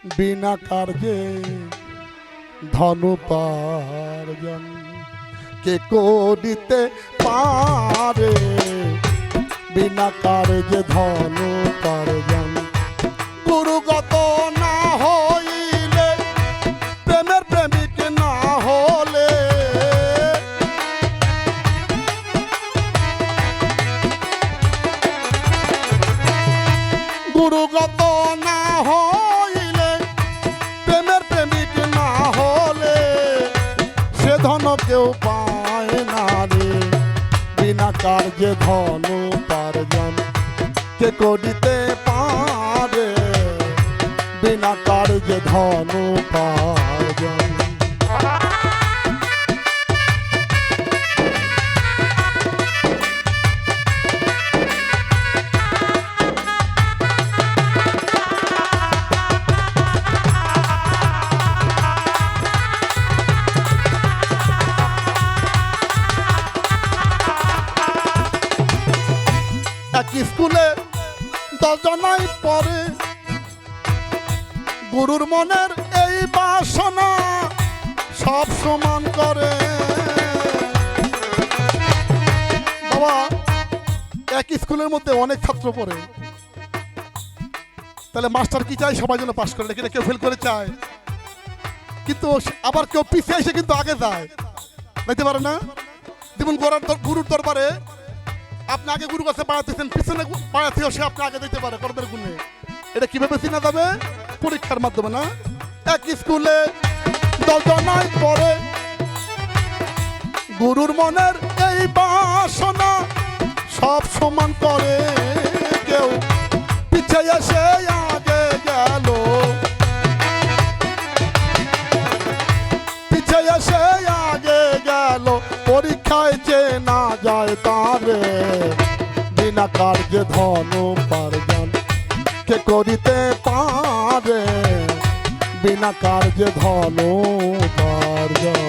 বিনা কার্যে ধনুপার্জন কে করিতে পারে বিনা কার্যে ধনুপার্জন গুরুগত না হইলে প্রেমের প্রেমিক না হলে গুরুগত না হইলে প্রেমের প্রেমিক না হলে সে ধন কেউ পায় না রে বিনা কার্যে ধন উপার্জন কে করিতে পারে বিনা কার্যে ধন উপার্জন এক স্কুলে 10 জনাই পড়ে গুরুর মনের এই বাসনা সব সমান করে বাবা এক স্কুলের মধ্যে অনেক ছাত্র পড়ে তাহলে মাস্টার কি চাই সবাই যেন পাস করে লেখে কেউ ফেল করে চায় কিন্তু আবার কেউ পিছিয়ে এসে কিন্তু আগে যায় দেখতে পারে না যেমন গুরুর দরবারে আপনি আগে গুরু কাছে পাড়াতেছেন পিছনে পাড়াতেও সে আপনি আগে দিতে পারে করদের গুণে এটা কিভাবে চিনা যাবে পরীক্ষার মাধ্যমে না এক স্কুলে 10 জনাই পড়ে গুরুর মনের এই বাসনা সব সমান করে কেউ পিছিয়ে এসে আগে গেল পিছিয়ে এসে আগে গেল পরীক্ষায় যে না যায় তারে বিনা কার্যে ধন উপার্জন কে করিতে পারে বিনা কার্যে ধন উপার্জন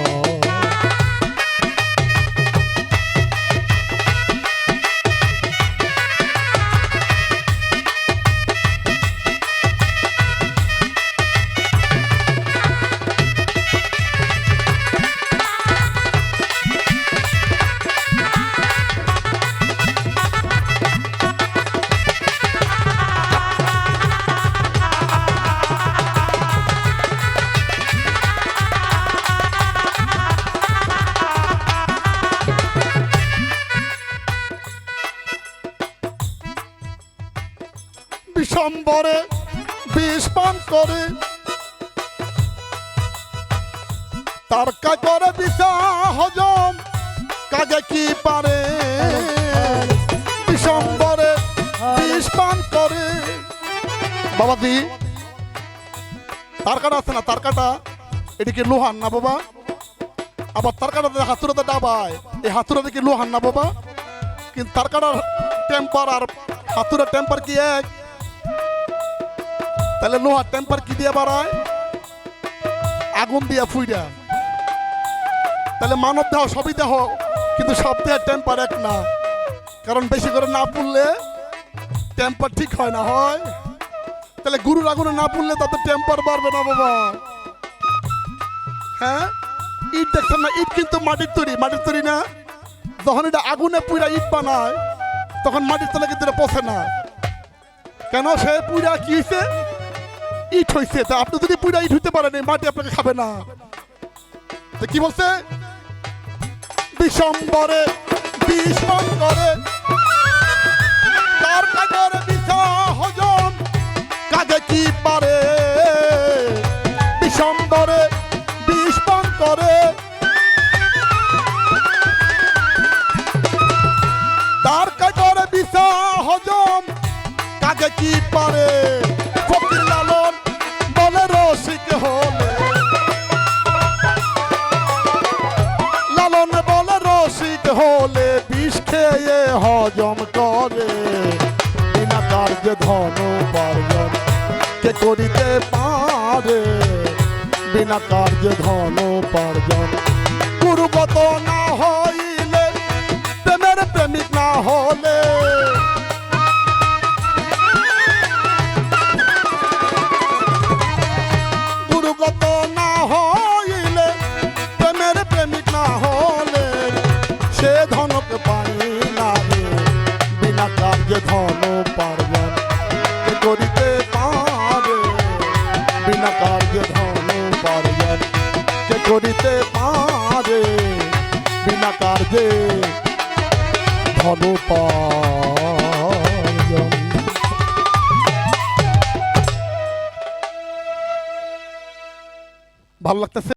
বিশ্বম্বরে বিষ পান করে তার কা করে বিষা হজম কাজে কি পারে বিশ্বম্বরে বিষ পান করে বাবাজি তার কাটা আছে না তার কাটা এদিকে লোহার না বাবা আবার তার কাটাতে হাতুড়াতে ডাবায় এই হাতুড়াতে কি লোহার না বাবা কিন্তু তার কাটার টেম্পার আর হাতুড়ার টেম্পার কি এক তাহলে লোহার টেম্পার কি দিয়ে বাড়ায় আগুন দিয়া ফুইরা তাহলে মানব দেহ সবই দেহ কিন্তু সব দেহের টেম্পার এক না কারণ বেশি করে না পুড়লে টেম্পার ঠিক হয় না হয় তাহলে গুরুর আগুনে না পুড়লে তাদের টেম্পার বাড়বে না বাবা হ্যাঁ ইট দেখছেন না ইট কিন্তু মাটির তৈরি না যখন এটা আগুনে পুইরা ইট বানায় তখন মাটির তলে কিন্তু এটা পচে না কেন সে পুইরা কি হয়েছে ইট হয়েছে তা আপনি যদি পুরা ইট হইতে পারেন মাটি আপনাকে খাবে না তো কি বলছে বিশ্বম্বরে বিষ পান করে তার কাজের বিষা হজম কাজে কি পারে বিশ্বম্বরে বিষ পান করে তার কাজের বিষা হজম কাজে কি পারে ফকির লালন বলে রসিক হলে লালন বলে রসিক হলে বিষ খেয়ে হজম করে বিনা কার্যে ধন উপার্জন কে করিতে পারে বিনা কার্যে ধন উপার্জন গুরুগত না হইলে প্রেমের প্রেমিক না হলে কার্যে ধন উপার্জন কে করিতে পারে, বিনা কার্যে ধন উপার্জন কে করিতে পারে, বিনা কার্যে ধন উপার্জন। ভালো লাগতেছে?